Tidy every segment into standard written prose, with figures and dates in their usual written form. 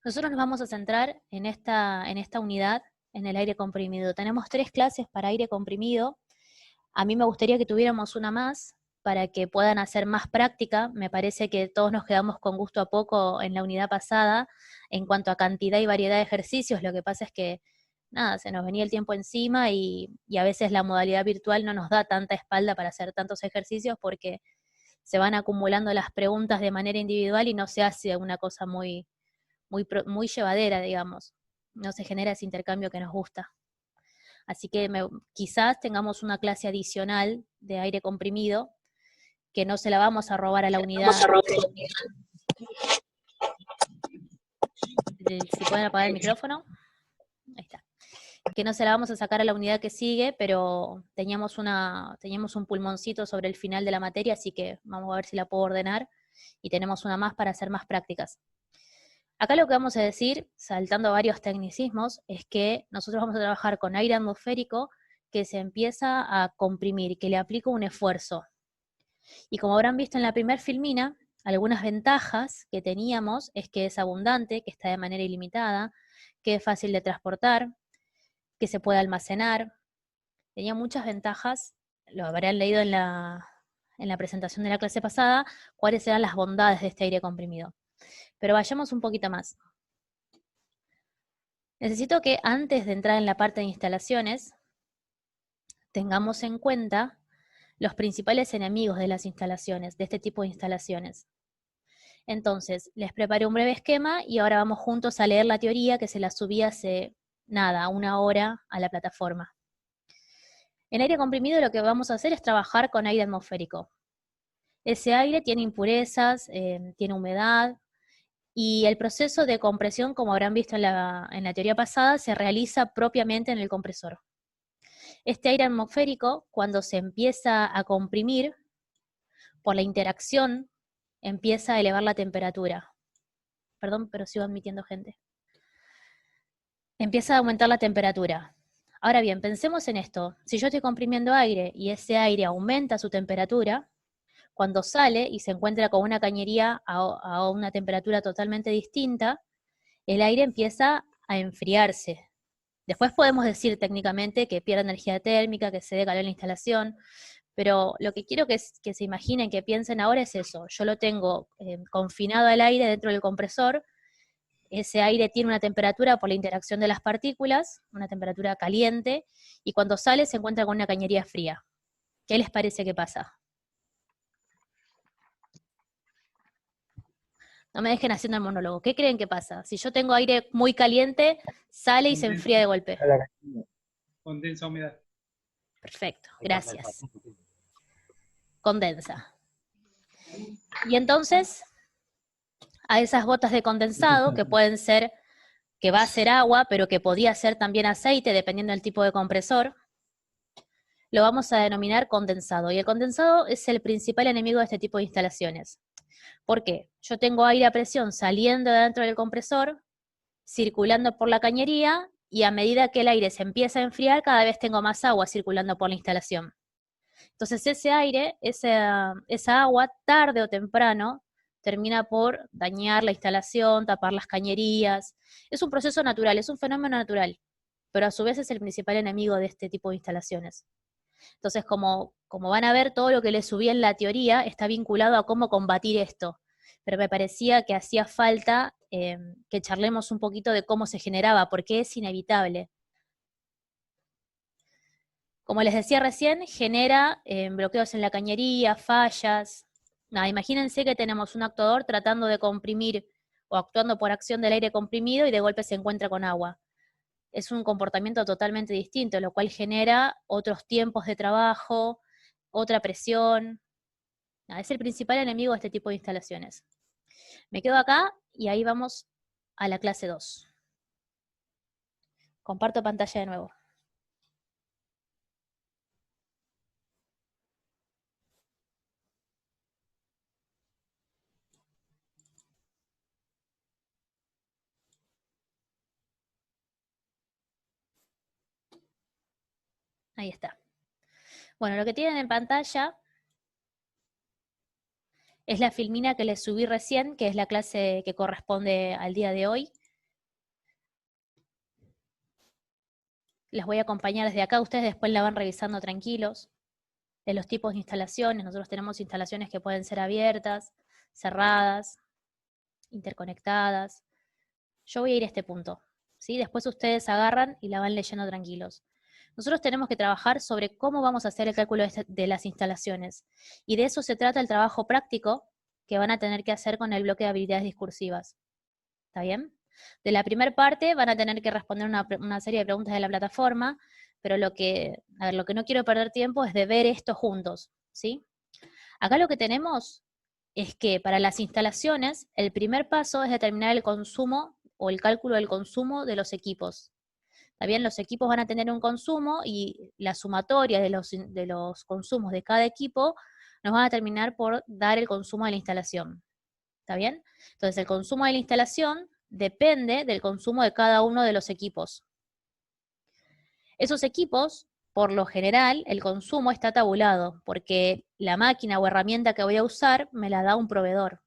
Nosotros nos vamos a centrar en esta unidad, en el aire comprimido. Tenemos 3 clases para aire comprimido. A mí me gustaría que tuviéramos una más para que puedan hacer más práctica. Me parece que todos nos quedamos con gusto a poco en la unidad pasada en cuanto a cantidad y variedad de ejercicios. Lo que pasa es que, nada, se nos venía el tiempo encima y a veces la modalidad virtual no nos da tanta espalda para hacer tantos ejercicios porque se van acumulando las preguntas de manera individual y no se hace una cosa muy llevadera, digamos. No se genera ese intercambio que nos gusta. Así que quizás tengamos una clase adicional de aire comprimido, que no se la vamos a robar a la unidad. Si pueden apagar el micrófono. Ahí está. Que no se la vamos a sacar a la unidad que sigue, pero teníamos un pulmoncito sobre el final de la materia, así que vamos a ver si la puedo ordenar, y tenemos una más para hacer más prácticas. Acá lo que vamos a decir, saltando varios tecnicismos, es que nosotros vamos a trabajar con aire atmosférico que se empieza a comprimir, que le aplica un esfuerzo. Y como habrán visto en la primer filmina, algunas ventajas que teníamos es que es abundante, que está de manera ilimitada, que es fácil de transportar, que se puede almacenar. Tenía muchas ventajas, lo habrán leído en la presentación de la clase pasada, cuáles eran las bondades de este aire comprimido. Pero vayamos un poquito más. Necesito que antes de entrar en la parte de instalaciones, tengamos en cuenta los principales enemigos de las instalaciones, de este tipo de instalaciones. Entonces, les preparé un breve esquema y ahora vamos juntos a leer la teoría que se la subí hace, nada, 1 hora a la plataforma. En aire comprimido lo que vamos a hacer es trabajar con aire atmosférico. Ese aire tiene impurezas, tiene humedad, y el proceso de compresión, como habrán visto en la teoría pasada, se realiza propiamente en el compresor. Este aire atmosférico, cuando se empieza a comprimir, por la interacción, empieza a elevar la temperatura. Perdón, pero sigo admitiendo gente. Empieza a aumentar la temperatura. Ahora bien, pensemos en esto. Si yo estoy comprimiendo aire y ese aire aumenta su temperatura, cuando sale y se encuentra con una cañería a una temperatura totalmente distinta, el aire empieza a enfriarse. Después podemos decir técnicamente que pierde energía térmica, que se dé calor en la instalación, pero lo que quiero que se imaginen, que piensen ahora es eso. Yo lo tengo confinado al aire dentro del compresor, ese aire tiene una temperatura por la interacción de las partículas, una temperatura caliente, y cuando sale se encuentra con una cañería fría. ¿Qué les parece que pasa? No me dejen haciendo el monólogo. ¿Qué creen que pasa? Si yo tengo aire muy caliente, sale y se enfría de golpe. Condensa humedad. Perfecto, gracias. Condensa. Y entonces, a esas gotas de condensado, que pueden ser, que va a ser agua, pero que podía ser también aceite, dependiendo del tipo de compresor, lo vamos a denominar condensado. Y el condensado es el principal enemigo de este tipo de instalaciones. ¿Por qué? Yo tengo aire a presión saliendo de dentro del compresor, circulando por la cañería, y a medida que el aire se empieza a enfriar, cada vez tengo más agua circulando por la instalación. Entonces ese aire, esa agua, tarde o temprano, termina por dañar la instalación, tapar las cañerías. Es un proceso natural, es un fenómeno natural, pero a su vez es el principal enemigo de este tipo de instalaciones. Entonces, como van a ver, todo lo que les subí en la teoría está vinculado a cómo combatir esto. Pero me parecía que hacía falta que charlemos un poquito de cómo se generaba, porque es inevitable. Como les decía recién, genera bloqueos en la cañería, fallas. Nada, imagínense que tenemos un actuador tratando de comprimir o actuando por acción del aire comprimido y de golpe se encuentra con agua. Es un comportamiento totalmente distinto, lo cual genera otros tiempos de trabajo, otra presión. Nada, es el principal enemigo de este tipo de instalaciones. Me quedo acá y ahí vamos a la clase 2. Comparto pantalla de nuevo. Ahí está. Bueno, lo que tienen en pantalla es la filmina que les subí recién, que es la clase que corresponde al día de hoy. Les voy a acompañar desde acá, ustedes después la van revisando tranquilos. De los tipos de instalaciones, nosotros tenemos instalaciones que pueden ser abiertas, cerradas, interconectadas. Yo voy a ir a este punto, ¿sí? Después ustedes agarran y la van leyendo tranquilos. Nosotros tenemos que trabajar sobre cómo vamos a hacer el cálculo de las instalaciones. Y de eso se trata el trabajo práctico que van a tener que hacer con el bloque de habilidades discursivas. ¿Está bien? De la primera parte van a tener que responder una serie de preguntas de la plataforma, pero lo que no quiero perder tiempo es de ver esto juntos, ¿sí? Acá lo que tenemos es que para las instalaciones, el primer paso es determinar el consumo o el cálculo del consumo de los equipos. ¿Está bien? Los equipos van a tener un consumo y la sumatoria de los consumos de cada equipo nos va a determinar por dar el consumo de la instalación. ¿Está bien? Entonces, el consumo de la instalación depende del consumo de cada uno de los equipos. Esos equipos, por lo general, el consumo está tabulado, porque la máquina o herramienta que voy a usar me la da un proveedor.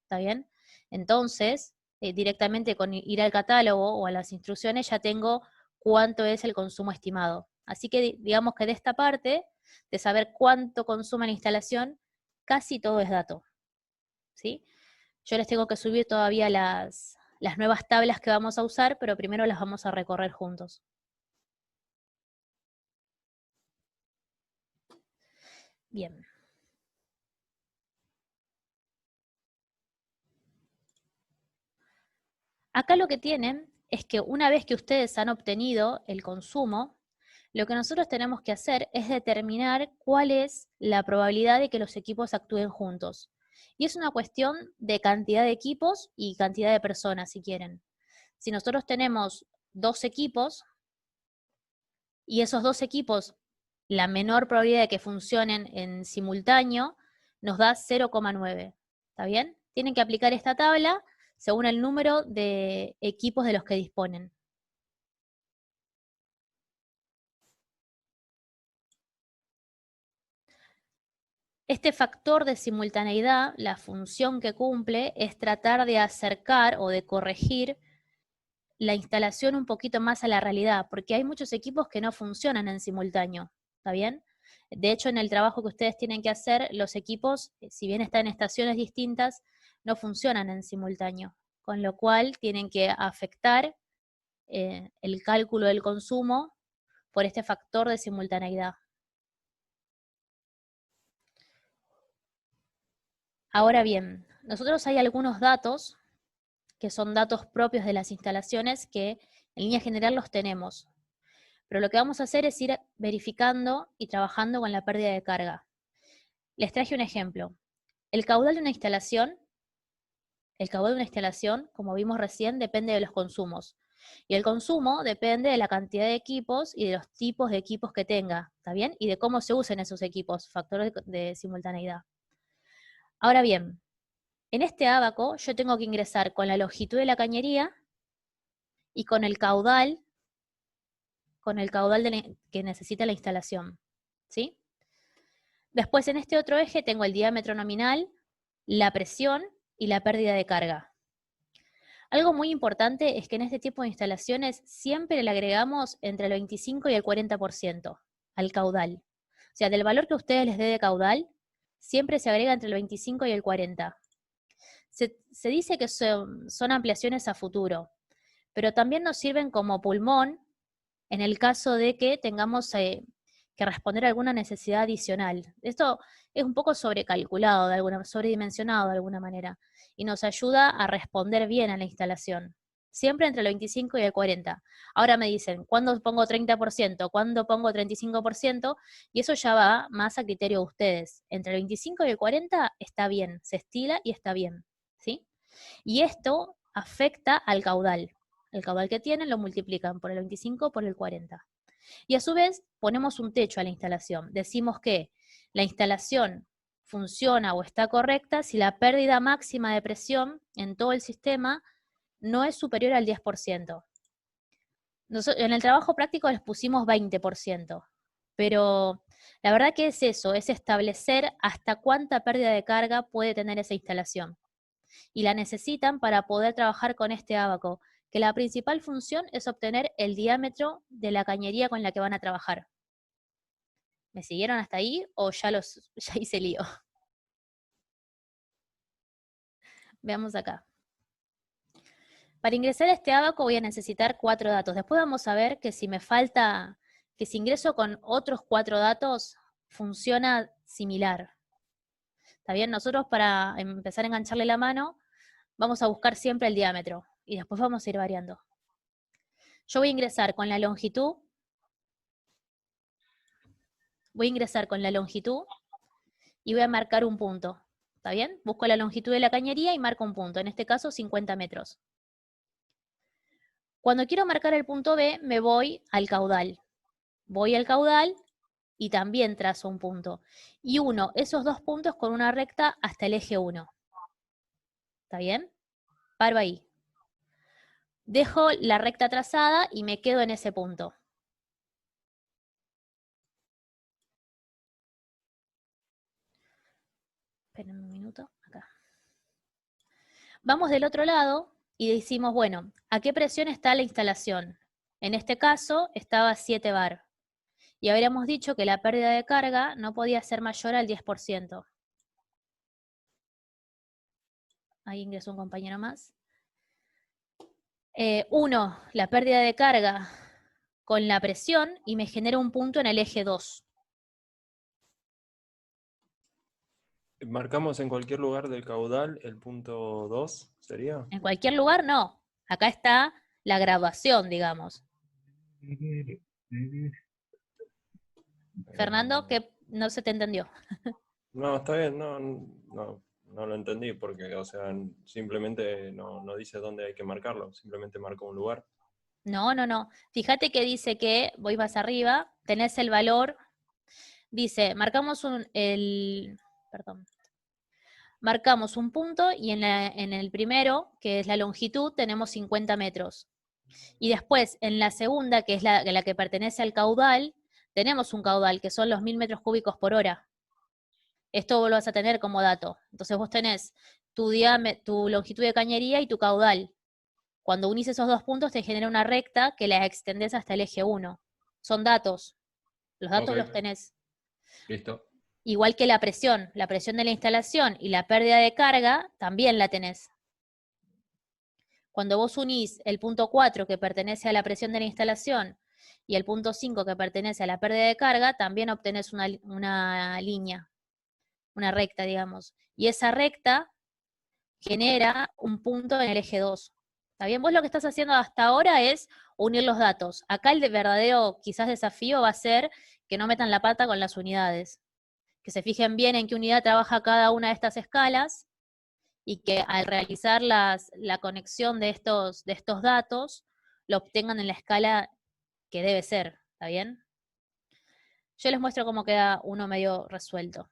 ¿Está bien? Entonces, directamente con ir al catálogo o a las instrucciones ya tengo cuánto es el consumo estimado. Así que digamos que de esta parte, de saber cuánto consume la instalación, casi todo es dato. ¿Sí? Yo les tengo que subir todavía las nuevas tablas que vamos a usar, pero primero las vamos a recorrer juntos. Bien. Acá lo que tienen es que una vez que ustedes han obtenido el consumo, lo que nosotros tenemos que hacer es determinar cuál es la probabilidad de que los equipos actúen juntos. Y es una cuestión de cantidad de equipos y cantidad de personas, si quieren. Si nosotros tenemos 2 equipos, y esos 2 equipos, la menor probabilidad de que funcionen en simultáneo, nos da 0,9. ¿Está bien? Tienen que aplicar esta tabla según el número de equipos de los que disponen. Este factor de simultaneidad, la función que cumple es tratar de acercar o de corregir la instalación un poquito más a la realidad, porque hay muchos equipos que no funcionan en simultáneo, ¿está bien? De hecho, en el trabajo que ustedes tienen que hacer, los equipos, si bien están en estaciones distintas, no funcionan en simultáneo, con lo cual tienen que afectar el cálculo del consumo por este factor de simultaneidad. Ahora bien, nosotros hay algunos datos que son datos propios de las instalaciones que en línea general los tenemos. Pero lo que vamos a hacer es ir verificando y trabajando con la pérdida de carga. Les traje un ejemplo. El caudal de una instalación, como vimos recién, depende de los consumos. Y el consumo depende de la cantidad de equipos y de los tipos de equipos que tenga, ¿está bien? Y de cómo se usen esos equipos, factores de simultaneidad. Ahora bien, en este ábaco yo tengo que ingresar con la longitud de la cañería y con el caudal que necesita la instalación, ¿sí? Después en este otro eje tengo el diámetro nominal, la presión y la pérdida de carga. Algo muy importante es que en este tipo de instalaciones siempre le agregamos entre el 25 y el 40% al caudal. O sea, del valor que ustedes les dé de caudal, siempre se agrega entre el 25 y el 40. Se dice que son ampliaciones a futuro, pero también nos sirven como pulmón en el caso de que tengamos que responder a alguna necesidad adicional. Esto es un poco sobrecalculado, sobredimensionado de alguna manera, y nos ayuda a responder bien a la instalación. Siempre entre el 25 y el 40. Ahora me dicen, ¿cuándo pongo 30%? ¿Cuándo pongo 35%? Y eso ya va más a criterio de ustedes. Entre el 25 y el 40 está bien, se estila y está bien, ¿sí? Y esto afecta al caudal. El caudal que tienen lo multiplican por el 25 por el 40. Y a su vez ponemos un techo a la instalación. Decimos que la instalación funciona o está correcta si la pérdida máxima de presión en todo el sistema no es superior al 10%. En el trabajo práctico les pusimos 20%, pero la verdad que es eso, es establecer hasta cuánta pérdida de carga puede tener esa instalación. Y la necesitan para poder trabajar con este ábaco, que la principal función es obtener el diámetro de la cañería con la que van a trabajar. ¿Me siguieron hasta ahí o ya hice lío? Veamos acá. Para ingresar a este abaco voy a necesitar 4 datos. Después vamos a ver que si me falta, que si ingreso con otros 4 datos, funciona similar. ¿Está bien? Nosotros para empezar a engancharle la mano, vamos a buscar siempre el diámetro y después vamos a ir variando. Yo voy a ingresar con la longitud. Voy a ingresar con la longitud y voy a marcar un punto. ¿Está bien? Busco la longitud de la cañería y marco un punto, en este caso 50 metros. Cuando quiero marcar el punto B, me voy al caudal. Voy al caudal y también trazo un punto. Y uno esos 2 puntos con una recta hasta el eje 1. ¿Está bien? Paro ahí. Dejo la recta trazada y me quedo en ese punto. Esperen un minuto, acá. Vamos del otro lado y decimos, bueno, ¿a qué presión está la instalación? En este caso estaba 7 bar. Y habríamos dicho que la pérdida de carga no podía ser mayor al 10%. Ahí ingresó un compañero más. 1, la pérdida de carga con la presión y me genera un punto en el eje 2. Marcamos en cualquier lugar del caudal el punto 2, ¿sería? En cualquier lugar no. Acá está la graduación, digamos. Fernando, que no se te entendió. No, está bien, no lo entendí porque, o sea, simplemente no dice dónde hay que marcarlo, simplemente marca un lugar. No, no, no. Fíjate que dice que, voy más arriba, tenés el valor, dice, marcamos marcamos un punto y en el primero, que es la longitud, tenemos 50 metros. Y después, en la segunda, que es la que pertenece al caudal, tenemos un caudal, que son los 1000 metros cúbicos por hora. Esto vos lo vas a tener como dato. Entonces vos tenés tu longitud de cañería y tu caudal. Cuando unís esos 2 puntos te genera una recta que la extendés hasta el eje 1. Son datos. Los datos los tenés. Listo. Igual que la presión de la instalación y la pérdida de carga, también la tenés. Cuando vos unís el punto 4 que pertenece a la presión de la instalación y el punto 5 que pertenece a la pérdida de carga, también obtenés una línea, una recta, digamos. Y esa recta genera un punto en el eje 2. ¿Está bien? Vos lo que estás haciendo hasta ahora es unir los datos. Acá el verdadero quizás desafío va a ser que no metan la pata con las unidades. Que se fijen bien en qué unidad trabaja cada una de estas escalas y que al realizar la conexión de estos datos, lo obtengan en la escala que debe ser. ¿Está bien? Yo les muestro cómo queda uno medio resuelto.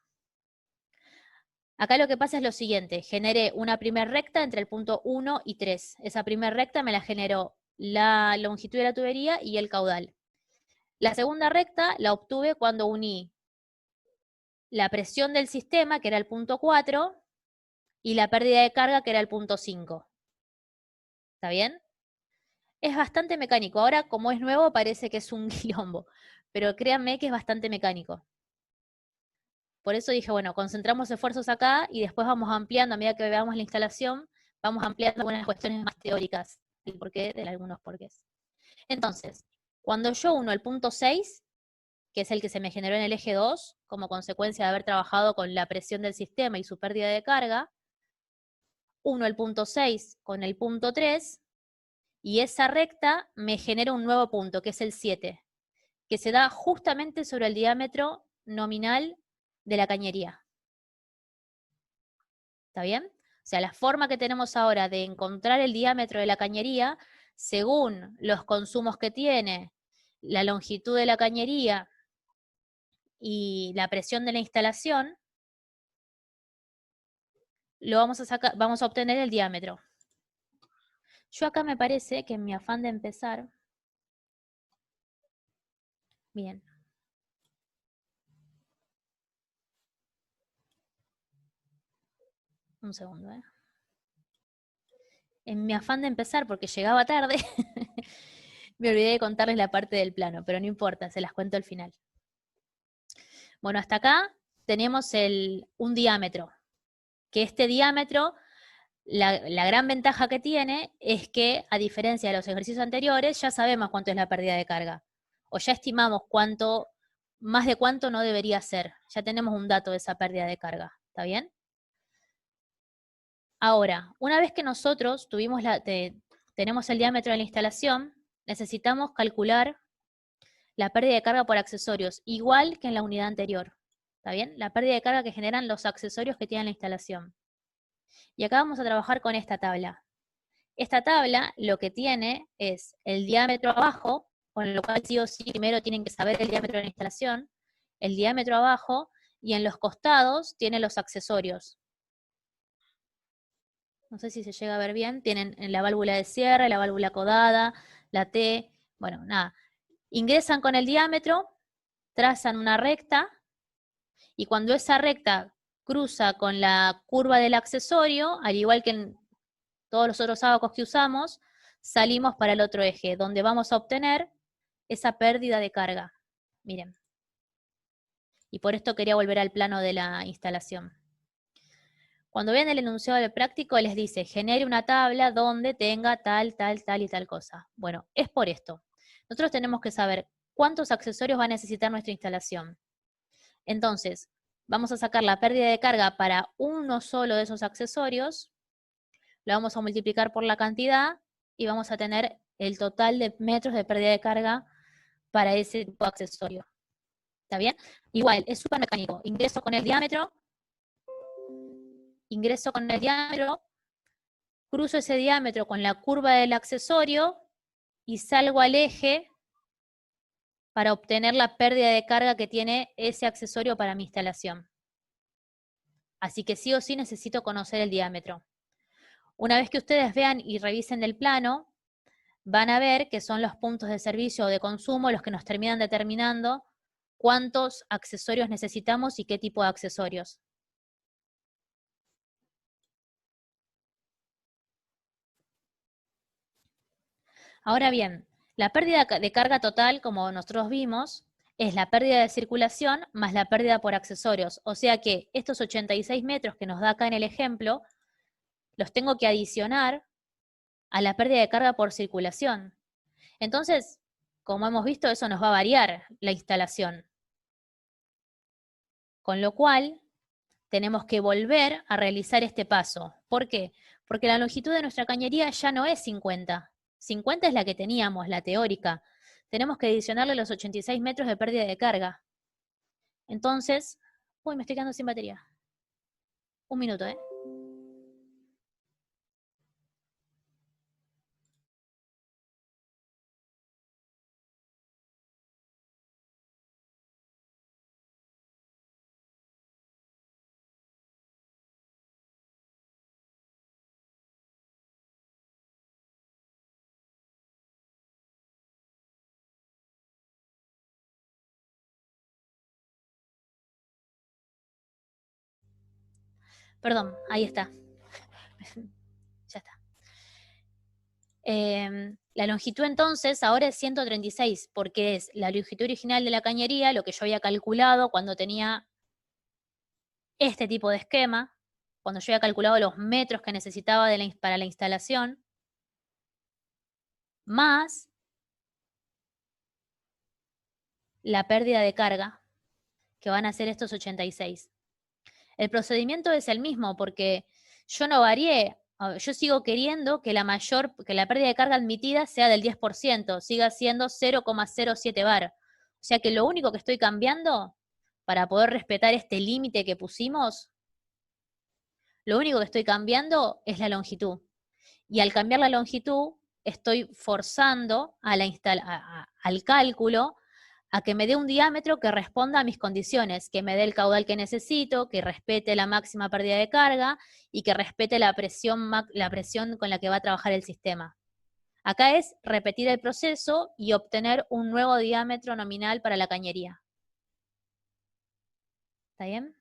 Acá lo que pasa es lo siguiente, generé una primer recta entre el punto 1 y 3. Esa primer recta me la generó la longitud de la tubería y el caudal. La segunda recta la obtuve cuando uní la presión del sistema, que era el punto 4, y la pérdida de carga, que era el punto 5. ¿Está bien? Es bastante mecánico. Ahora, como es nuevo, parece que es un quilombo, pero créanme que es bastante mecánico. Por eso dije, bueno, concentramos esfuerzos acá y después vamos ampliando, a medida que veamos la instalación, vamos ampliando algunas cuestiones más teóricas, el porqué de algunos porqués. Entonces, cuando yo uno el punto 6, que es el que se me generó en el eje 2, como consecuencia de haber trabajado con la presión del sistema y su pérdida de carga, uno el punto 6 con el punto 3, y esa recta me genera un nuevo punto, que es el 7, que se da justamente sobre el diámetro nominal de la cañería. ¿Está bien? O sea, la forma que tenemos ahora de encontrar el diámetro de la cañería, según los consumos que tiene, la longitud de la cañería y la presión de la instalación, vamos a obtener el diámetro. Yo acá me parece que en mi afán de empezar, bien. Un segundo, en mi afán de empezar, porque llegaba tarde, me olvidé de contarles la parte del plano, pero no importa, se las cuento al final. Bueno, hasta acá tenemos un diámetro, que este diámetro, la gran ventaja que tiene es que, a diferencia de los ejercicios anteriores, ya sabemos cuánto es la pérdida de carga, o ya estimamos más de cuánto no debería ser, ya tenemos un dato de esa pérdida de carga, ¿está bien? Ahora, una vez que nosotros tenemos el diámetro de la instalación, necesitamos calcular la pérdida de carga por accesorios, igual que en la unidad anterior. ¿Está bien? La pérdida de carga que generan los accesorios que tiene la instalación. Y acá vamos a trabajar con esta tabla. Esta tabla lo que tiene es el diámetro abajo, con lo cual sí o sí primero tienen que saber el diámetro de la instalación, el diámetro abajo, y en los costados tiene los accesorios. No sé si se llega a ver bien, tienen la válvula de cierre, la válvula codada, la T, bueno, nada. Ingresan con el diámetro, trazan una recta, y cuando esa recta cruza con la curva del accesorio, al igual que en todos los otros ábacos que usamos, salimos para el otro eje, donde vamos a obtener esa pérdida de carga. Miren. Y por esto quería volver al plano de la instalación. Cuando vean el enunciado del práctico, les dice, genere una tabla donde tenga tal, tal, tal y tal cosa. Bueno, es por esto. Nosotros tenemos que saber cuántos accesorios va a necesitar nuestra instalación. Entonces, vamos a sacar la pérdida de carga para uno solo de esos accesorios, lo vamos a multiplicar por la cantidad y vamos a tener el total de metros de pérdida de carga para ese tipo de accesorio. ¿Está bien? Igual, es súper mecánico. Ingreso con el diámetro, cruzo ese diámetro con la curva del accesorio y salgo al eje para obtener la pérdida de carga que tiene ese accesorio para mi instalación. Así que sí o sí necesito conocer el diámetro. Una vez que ustedes vean y revisen el plano, van a ver que son los puntos de servicio o de consumo los que nos terminan determinando cuántos accesorios necesitamos y qué tipo de accesorios. Ahora bien, la pérdida de carga total, como nosotros vimos, es la pérdida de circulación más la pérdida por accesorios. O sea que estos 86 metros que nos da acá en el ejemplo, los tengo que adicionar a la pérdida de carga por circulación. Entonces, como hemos visto, eso nos va a variar la instalación. Con lo cual, tenemos que volver a realizar este paso. ¿Por qué? Porque la longitud de nuestra cañería ya no es 50. 50 es la que teníamos, la teórica. Tenemos que adicionarle los 86 metros de pérdida de carga. Entonces, uy, me estoy quedando sin batería. Un minuto, ¿eh? Perdón, ahí está. Ya está. La longitud entonces ahora es 136, porque es la longitud original de la cañería, lo que yo había calculado cuando tenía este tipo de esquema, cuando yo había calculado los metros que necesitaba para la instalación, más la pérdida de carga, que van a ser estos 86. El procedimiento es el mismo, porque yo no varié, yo sigo queriendo que la pérdida de carga admitida sea del 10%, siga siendo 0,07 bar. O sea que lo único que estoy cambiando, para poder respetar este límite que pusimos, lo único que estoy cambiando es la longitud. Y al cambiar la longitud, estoy forzando al cálculo a que me dé un diámetro que responda a mis condiciones, que me dé el caudal que necesito, que respete la máxima pérdida de carga y que respete la presión con la que va a trabajar el sistema. Acá es repetir el proceso y obtener un nuevo diámetro nominal para la cañería. ¿Está bien?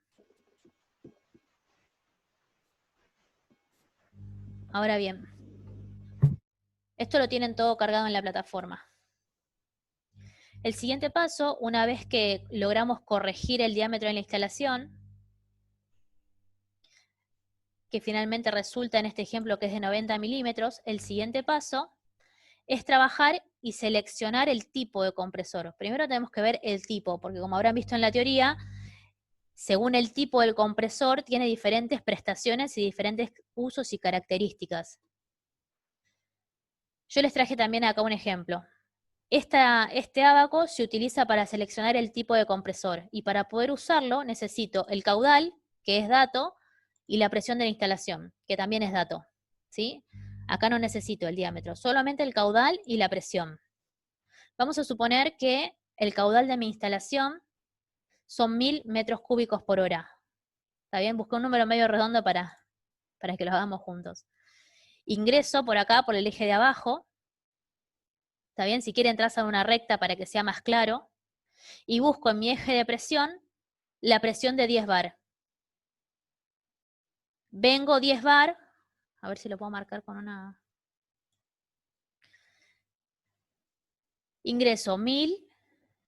Ahora bien, Esto lo tienen todo cargado en la plataforma. El siguiente paso, una vez que logramos corregir el diámetro de la instalación, que finalmente resulta en este ejemplo que es de 90 milímetros, el siguiente paso es trabajar y seleccionar el tipo de compresor. Primero tenemos que ver el tipo, porque como habrán visto en la teoría, según el tipo del compresor, tiene diferentes prestaciones y diferentes usos y características. Yo les traje también acá un ejemplo. Este ábaco se utiliza para seleccionar el tipo de compresor, y para poder usarlo necesito el caudal, que es dato, y la presión de la instalación, que también es dato, ¿sí? Acá no necesito el diámetro, solamente el caudal y la presión. Vamos a suponer que el caudal de mi instalación son 1000 metros cúbicos por hora. ¿Está bien? Busqué un número medio redondo para que lo hagamos juntos. Ingreso por acá, por el eje de abajo. ¿Está bien? Si quieren trazar una recta para que sea más claro. Y busco en mi eje de presión la presión de 10 bar. Vengo 10 bar. A ver si lo puedo marcar con una... Ingreso 1000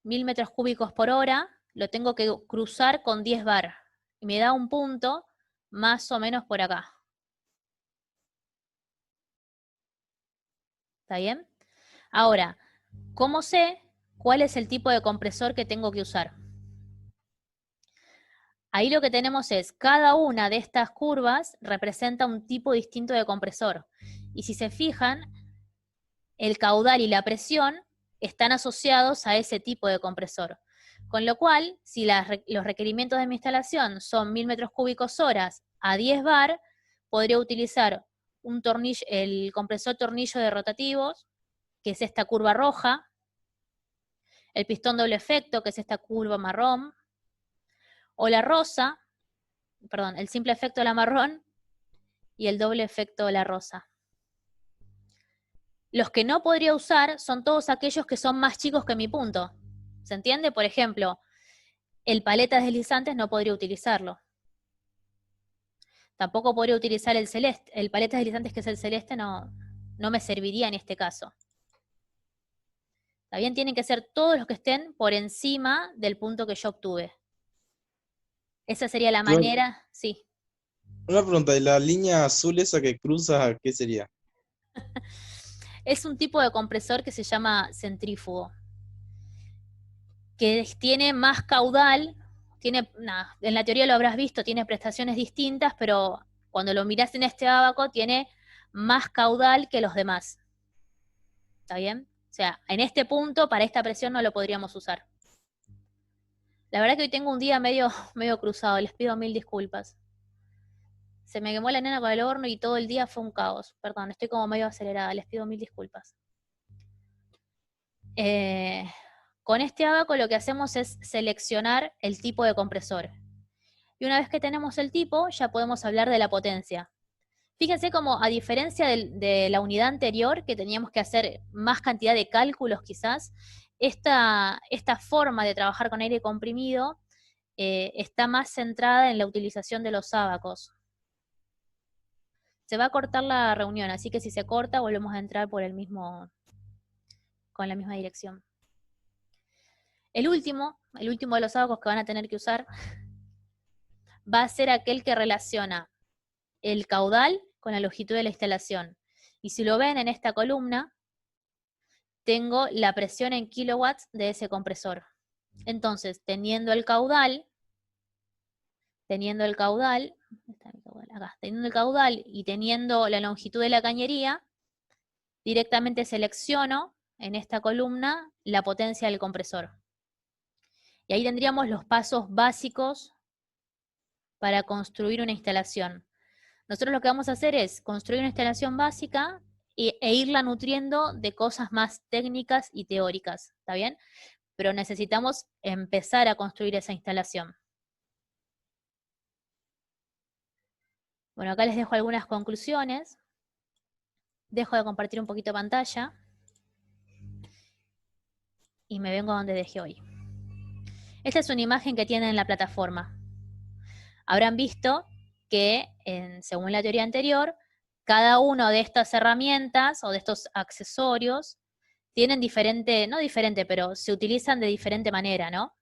metros cúbicos por hora. Lo tengo que cruzar con 10 bar. Y me da un punto más o menos por acá. ¿Está bien? Ahora, ¿cómo sé cuál es el tipo de compresor que tengo que usar? Ahí lo que tenemos es, cada una de estas curvas representa un tipo distinto de compresor. Y si se fijan, el caudal y la presión están asociados a ese tipo de compresor. Con lo cual, si los requerimientos de mi instalación son 1000 metros cúbicos horas a 10 bar, podría utilizar el compresor tornillo de rotativos, que es esta curva roja, el pistón doble efecto, que es esta curva marrón, o la rosa, perdón, el simple efecto de la marrón y el doble efecto de la rosa. Los que no podría usar son todos aquellos que son más chicos que mi punto. ¿Se entiende? Por ejemplo, el paleta deslizantes no podría utilizarlo. Tampoco podría utilizar el celeste. El paleta deslizantes, que es el celeste, no me serviría en este caso. También tienen que ser todos los que estén por encima del punto que yo obtuve. Esa sería la manera, sí. Una pregunta, ¿y la línea azul esa que cruza, qué sería? Es un tipo de compresor que se llama centrífugo, que tiene más caudal, en la teoría lo habrás visto, tiene prestaciones distintas, pero cuando lo mirás en este ábaco tiene más caudal que los demás. ¿Está bien? O sea, en este punto, para esta presión no lo podríamos usar. La verdad que hoy tengo un día medio cruzado, les pido 1000 disculpas. Se me quemó la nena con el horno y todo el día fue un caos. Perdón, estoy como medio acelerada, les pido 1000 disculpas. Con este ábaco lo que hacemos es seleccionar el tipo de compresor. Y una vez que tenemos el tipo, ya podemos hablar de la potencia. Fíjense como, a diferencia de la unidad anterior, que teníamos que hacer más cantidad de cálculos quizás, esta forma de trabajar con aire comprimido está más centrada en la utilización de los ábacos. Se va a cortar la reunión, así que si se corta, volvemos a entrar con la misma dirección. El último de los ábacos que van a tener que usar va a ser aquel que relaciona el caudal con la longitud de la instalación. Y si lo ven en esta columna, tengo la presión en kilowatts de ese compresor. Entonces, teniendo el caudal y teniendo la longitud de la cañería, directamente selecciono en esta columna la potencia del compresor. Y ahí tendríamos los pasos básicos para construir una instalación. Nosotros lo que vamos a hacer es construir una instalación básica e irla nutriendo de cosas más técnicas y teóricas, ¿está bien? Pero necesitamos empezar a construir esa instalación. Bueno, acá les dejo algunas conclusiones. Dejo de compartir un poquito pantalla. Y me vengo a donde dejé hoy. Esta es una imagen que tienen en la plataforma. Habrán visto que, según la teoría anterior, cada uno de estas herramientas o de estos accesorios tienen diferente, no diferente, pero se utilizan de diferente manera, ¿no?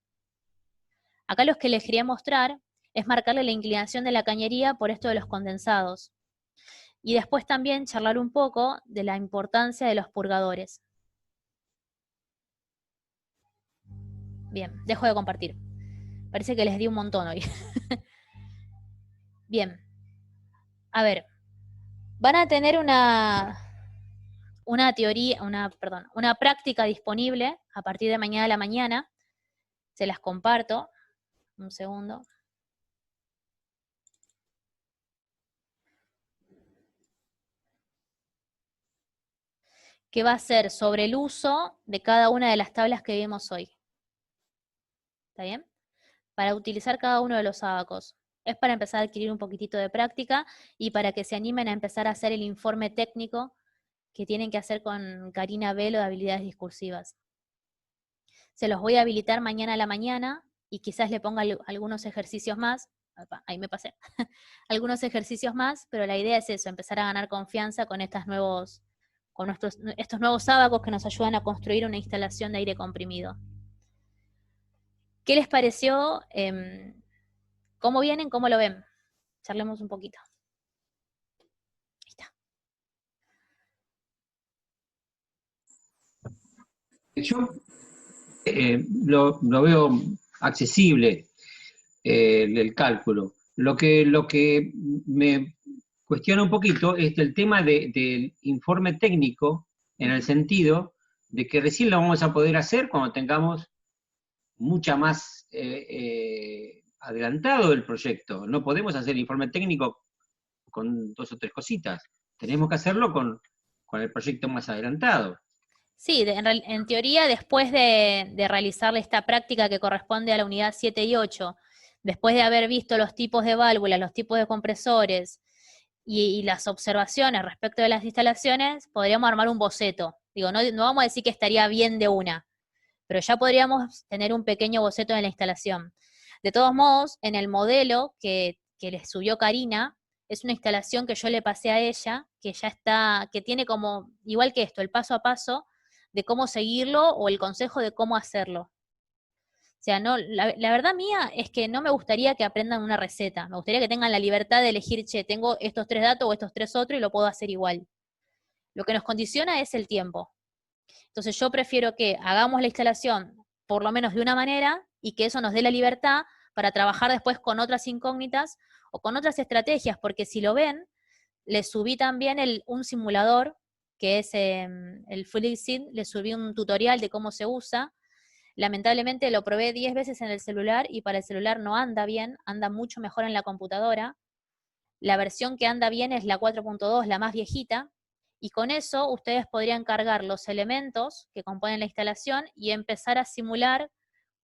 Acá los que les quería mostrar es marcarle la inclinación de la cañería por esto de los condensados. Y después también charlar un poco de la importancia de los purgadores. Bien, dejo de compartir. Parece que les di un montón hoy. Bien. A ver, van a tener una teoría, una práctica disponible a partir de mañana a la mañana. Se las comparto. Un segundo. Que va a ser sobre el uso de cada una de las tablas que vimos hoy. ¿Está bien? Para utilizar cada uno de los ábacos. Es para empezar a adquirir un poquitito de práctica y para que se animen a empezar a hacer el informe técnico que tienen que hacer con Karina Velo de habilidades discursivas. Se los voy a habilitar mañana a la mañana y quizás le ponga algunos ejercicios más. Ahí me pasé. Algunos ejercicios más, pero la idea es eso, empezar a ganar confianza con estos nuevos ábacos que nos ayudan a construir una instalación de aire comprimido. ¿Qué les pareció? ¿Cómo vienen? ¿Cómo lo ven? Charlemos un poquito. Ahí está. Yo lo veo accesible, el cálculo. Lo que me cuestiona un poquito es el tema del informe técnico, en el sentido de que recién lo vamos a poder hacer cuando tengamos mucha más adelantado el proyecto. No podemos hacer el informe técnico con 2 o 3 cositas. Tenemos que hacerlo con el proyecto más adelantado. Sí, en teoría, después de realizar esta práctica que corresponde a la unidad 7 y 8, después de haber visto los tipos de válvulas, los tipos de compresores y las observaciones respecto de las instalaciones, podríamos armar un boceto. Digo, no vamos a decir que estaría bien de una, pero ya podríamos tener un pequeño boceto de la instalación. De todos modos, en el modelo que les subió Karina, es una instalación que yo le pasé a ella, que ya está, que tiene como, igual que esto, el paso a paso de cómo seguirlo o el consejo de cómo hacerlo. O sea, no, la verdad mía es que no me gustaría que aprendan una receta, me gustaría que tengan la libertad de elegir, che, tengo estos 3 datos o estos 3 otros y lo puedo hacer igual. Lo que nos condiciona es el tiempo. Entonces yo prefiero que hagamos la instalación por lo menos de una manera y que eso nos dé la libertad para trabajar después con otras incógnitas o con otras estrategias, porque si lo ven, les subí también un simulador, que es el FluidSync, les subí un tutorial de cómo se usa. Lamentablemente lo probé 10 veces en el celular y para el celular no anda bien, anda mucho mejor en la computadora. La versión que anda bien es la 4.2, la más viejita, y con eso ustedes podrían cargar los elementos que componen la instalación y empezar a simular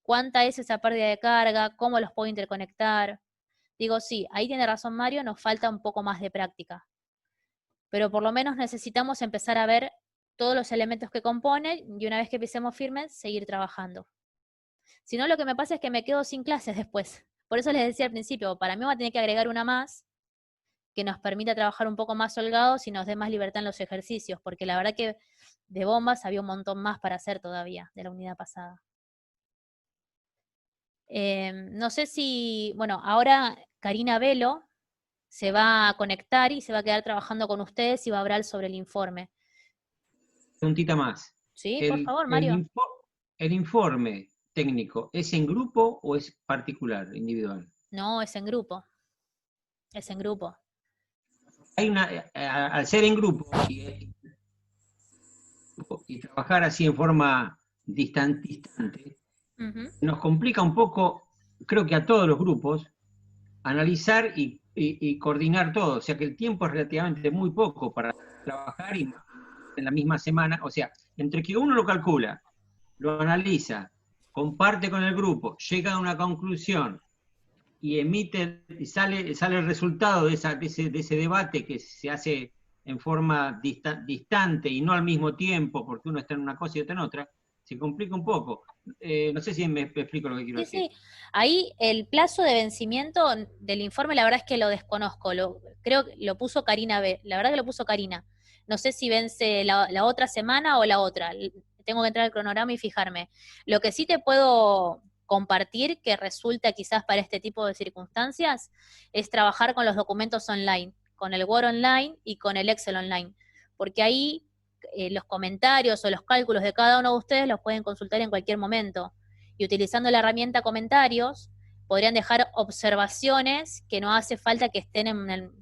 cuánta es esa pérdida de carga, cómo los puedo interconectar. Digo, sí, ahí tiene razón Mario, nos falta un poco más de práctica. Pero por lo menos necesitamos empezar a ver todos los elementos que componen y una vez que pisemos firme, seguir trabajando. Si no, lo que me pasa es que me quedo sin clases después. Por eso les decía al principio, para mí va a tener que agregar una más que nos permita trabajar un poco más holgados y nos dé más libertad en los ejercicios, porque la verdad que de bombas había un montón más para hacer todavía de la unidad pasada. No sé si, bueno, ahora Karina Velo se va a conectar y se va a quedar trabajando con ustedes y va a hablar sobre el informe. Preguntita más. Sí, por favor, Mario. ¿El informe técnico es en grupo o es particular, individual? No, es en grupo. Es en grupo. Al ser en grupo y trabajar así en forma distante, nos complica un poco, creo que a todos los grupos, analizar y coordinar todo. O sea que el tiempo es relativamente muy poco para trabajar y en la misma semana. O sea, entre que uno lo calcula, lo analiza, comparte con el grupo, llega a una conclusión y emite, y sale el resultado de ese debate que se hace en forma distante y no al mismo tiempo, porque uno está en una cosa y otro en otra, Se complica un poco. No sé si me explico lo que quiero decir. Sí. Ahí el plazo de vencimiento del informe, la verdad es que lo desconozco. Creo que lo puso Karina B. La verdad que lo puso Karina. No sé si vence la otra semana o la otra. Tengo que entrar al cronograma y fijarme. Lo que sí te puedo compartir, que resulta quizás para este tipo de circunstancias, es trabajar con los documentos online, con el Word online y con el Excel online. Porque ahí los comentarios o los cálculos de cada uno de ustedes los pueden consultar en cualquier momento. Y utilizando la herramienta comentarios, podrían dejar observaciones que no hace falta que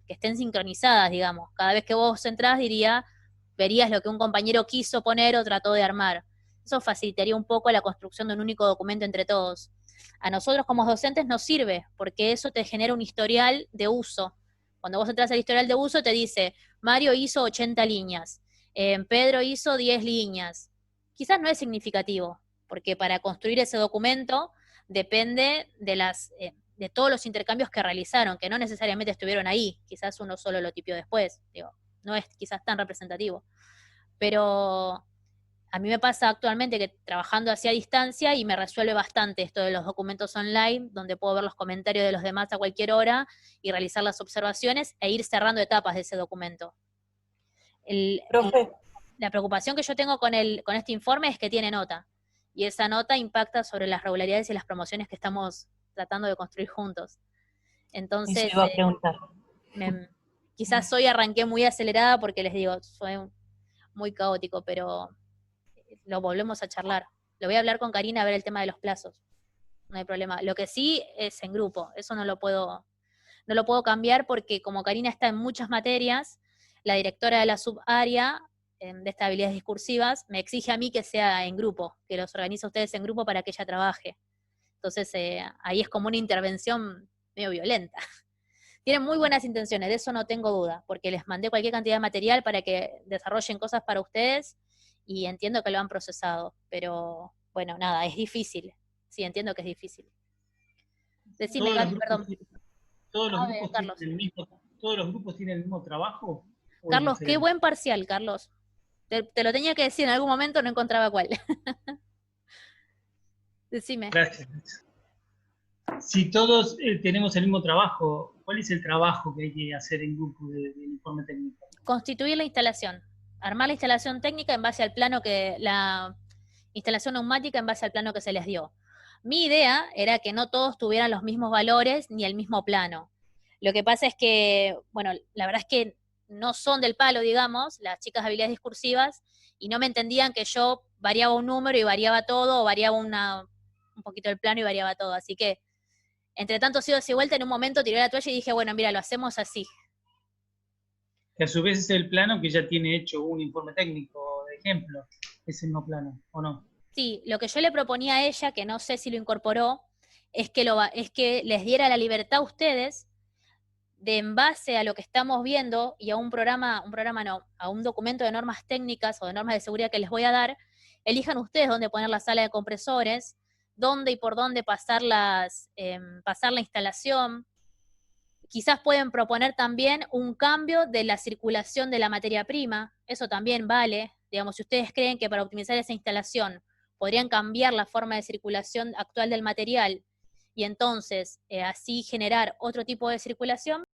estén sincronizadas, digamos. Cada vez que vos entrás verías lo que un compañero quiso poner o trató de armar. Eso facilitaría un poco la construcción de un único documento entre todos. A nosotros como docentes nos sirve, porque eso te genera un historial de uso. Cuando vos entras al historial de uso te dice, Mario hizo 80 líneas, Pedro hizo 10 líneas. Quizás no es significativo, porque para construir ese documento depende de todos los intercambios que realizaron, que no necesariamente estuvieron ahí, quizás uno solo lo tipió después, digo, no es quizás tan representativo. Pero a mí me pasa actualmente que trabajando así a distancia y me resuelve bastante esto de los documentos online, donde puedo ver los comentarios de los demás a cualquier hora y realizar las observaciones e ir cerrando etapas de ese documento. Profe. La preocupación que yo tengo con este informe es que tiene nota, y esa nota impacta sobre las regularidades y las promociones que estamos tratando de construir juntos. Entonces, Eso iba a preguntar. Quizás hoy arranqué muy acelerada porque les digo, fue muy caótico, pero lo volvemos a charlar. Lo voy a hablar con Karina a ver el tema de los plazos. No hay problema. Lo que sí es en grupo, eso no lo puedo cambiar porque como Karina está en muchas materias, la directora de la subárea de estas habilidades discursivas me exige a mí que sea en grupo, que los organice a ustedes en grupo para que ella trabaje. Entonces ahí es como una intervención medio violenta. Tienen muy buenas intenciones, de eso no tengo duda, porque les mandé cualquier cantidad de material para que desarrollen cosas para ustedes y entiendo que lo han procesado, pero bueno, nada, es difícil. Sí, entiendo que es difícil. Decime, Gaby, perdón. ¿Todos los Carlos. grupos tienen el mismo trabajo? Carlos, qué buen parcial, Carlos. Te lo tenía que decir, en algún momento no encontraba cuál. Decime. Gracias. Si todos tenemos el mismo trabajo, ¿cuál es el trabajo que hay que hacer en grupo del informe técnico? Constituir la instalación. Armar la instalación técnica en base al plano la instalación neumática en base al plano que se les dio. Mi idea era que no todos tuvieran los mismos valores ni el mismo plano. Lo que pasa es que, bueno, la verdad es que no son del palo, digamos, las chicas de habilidades discursivas, y no me entendían que yo variaba un número y variaba todo, o variaba un poquito el plano y variaba todo. Así que, entre tanto idas y vuelta, en un momento tiré la toalla y dije, bueno, mira, lo hacemos así. Que a su vez es el plano que ya tiene hecho un informe técnico, de ejemplo, ese mismo plano, ¿o no? Sí, lo que yo le proponía a ella, que no sé si lo incorporó, es que les diera la libertad a ustedes de, en base a lo que estamos viendo y a a un documento de normas técnicas o de normas de seguridad que les voy a dar, elijan ustedes dónde poner la sala de compresores, dónde y por dónde pasar la instalación. Quizás pueden proponer también un cambio de la circulación de la materia prima, eso también vale. Digamos, si ustedes creen que para optimizar esa instalación podrían cambiar la forma de circulación actual del material y entonces así generar otro tipo de circulación,